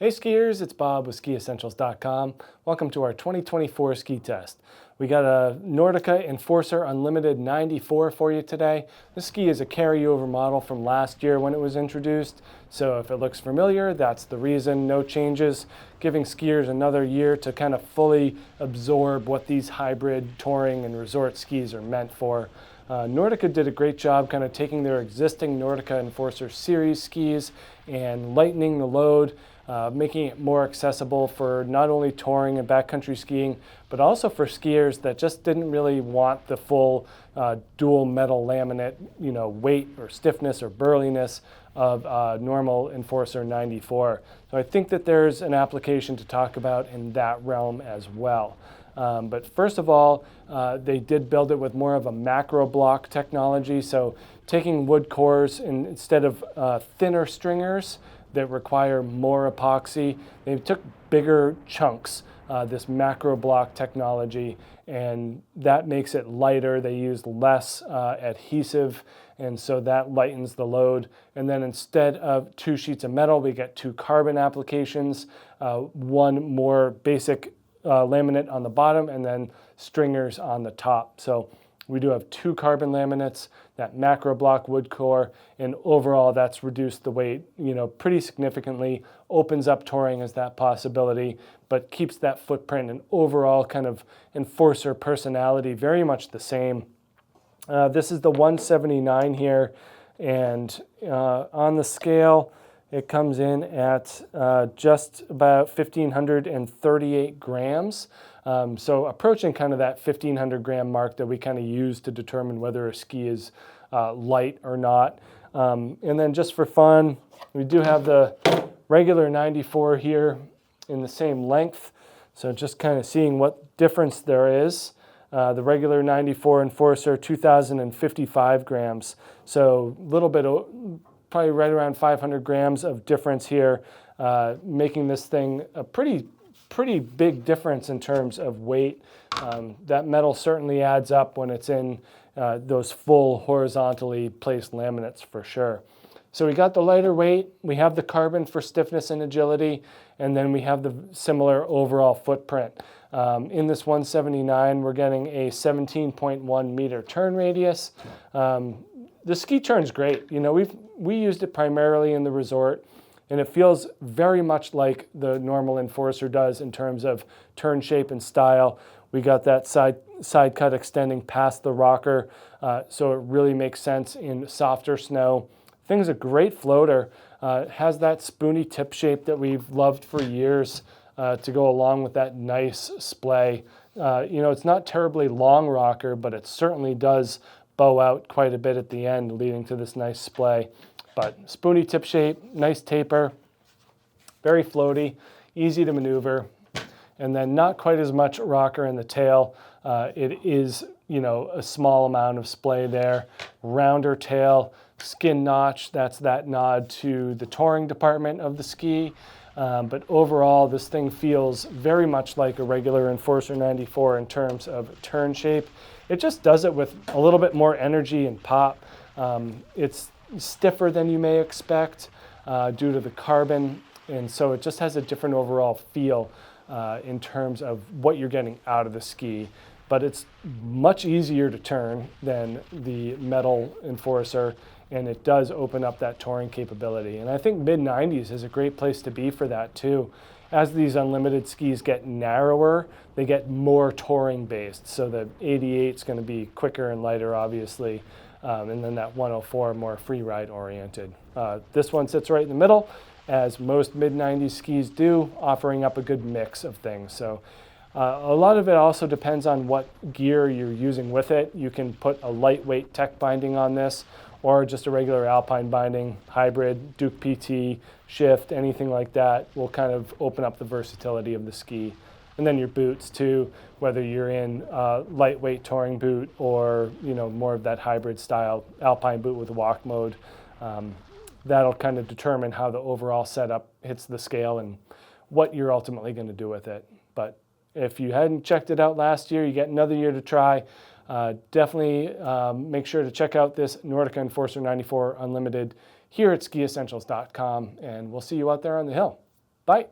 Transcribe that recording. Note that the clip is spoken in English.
Hey skiers, it's Bob with SkiEssentials.com. Welcome to our 2024 ski test. We got a Nordica Enforcer Unlimited 94 for you today. This ski is a carryover model from last year when it was introduced. So if it looks familiar, that's the reason. No changes, giving skiers another year to kind of fully absorb what these hybrid touring and resort skis are meant for. Nordica did a great job kind of taking their existing Nordica Enforcer series skis and lightening the load, making it more accessible for not only touring and backcountry skiing, but also for skiers that just didn't really want the full dual metal laminate, weight or stiffness or burliness of normal Enforcer 94. So I think that there's an application to talk about in that realm as well. But first of all, they did build it with more of a macro block technology. So taking wood cores instead of thinner stringers that require more epoxy, they took bigger chunks, this macro block technology, and that makes it lighter. They used less adhesive, and so that lightens the load. And then instead of 2 sheets of metal, we get 2 carbon applications, one more basic laminate on the bottom and then stringers on the top. So we do have 2 carbon laminates, that macro block wood core, and overall that's reduced the weight, pretty significantly, opens up touring as that possibility, but keeps that footprint and overall kind of Enforcer personality very much the same. This is the 179 here, and on the scale, it comes in at just about 1,538 grams. So approaching kind of that 1,500 gram mark that we kind of use to determine whether a ski is light or not. And then just for fun, we do have the regular 94 here in the same length. So just kind of seeing what difference there is. The regular 94 Enforcer, 2,055 grams. So a little bit, probably right around 500 grams of difference here, making this thing a pretty big difference in terms of weight. That metal certainly adds up when it's in those full horizontally placed laminates for sure. So we got the lighter weight, we have the carbon for stiffness and agility, and then we have the similar overall footprint. In this 179, we're getting a 17.1 meter turn radius. The ski turn's great. We used it primarily in the resort, and it feels very much like the normal Enforcer does in terms of turn shape and style. We got that side cut extending past the rocker, so it really makes sense in softer snow. Thing's a great floater. It has that spoony tip shape that we've loved for years to go along with that nice splay. It's not terribly long rocker, but it certainly does bow out quite a bit at the end, leading to this nice splay. But spoony tip shape, nice taper, very floaty, easy to maneuver, and then not quite as much rocker in the tail. It is, a small amount of splay there. Rounder tail, skin notch, that's that nod to the touring department of the ski. But overall, this thing feels very much like a regular Enforcer 94 in terms of turn shape. It just does it with a little bit more energy and pop. It's stiffer than you may expect due to the carbon, and so it just has a different overall feel in terms of what you're getting out of the ski. But it's much easier to turn than the metal Enforcer, and it does open up that touring capability. And I think mid-90s is a great place to be for that too. As these unlimited skis get narrower, they get more touring based. So the 88 is going to be quicker and lighter, obviously, and then that 104 more free ride oriented. This one sits right in the middle, as most mid-90s skis do, offering up a good mix of things. So a lot of it also depends on what gear you're using with it. You can put a lightweight tech binding on this, or just a regular alpine binding, hybrid, Duke PT, shift, anything like that will kind of open up the versatility of the ski. And then your boots too, whether you're in a lightweight touring boot or more of that hybrid style alpine boot with walk mode. That'll kind of determine how the overall setup hits the scale and what you're ultimately going to do with it. But if you hadn't checked it out last year, you get another year to try. Definitely make sure to check out this Nordica Enforcer 94 Unlimited here at SkiEssentials.com, and we'll see you out there on the hill. Bye.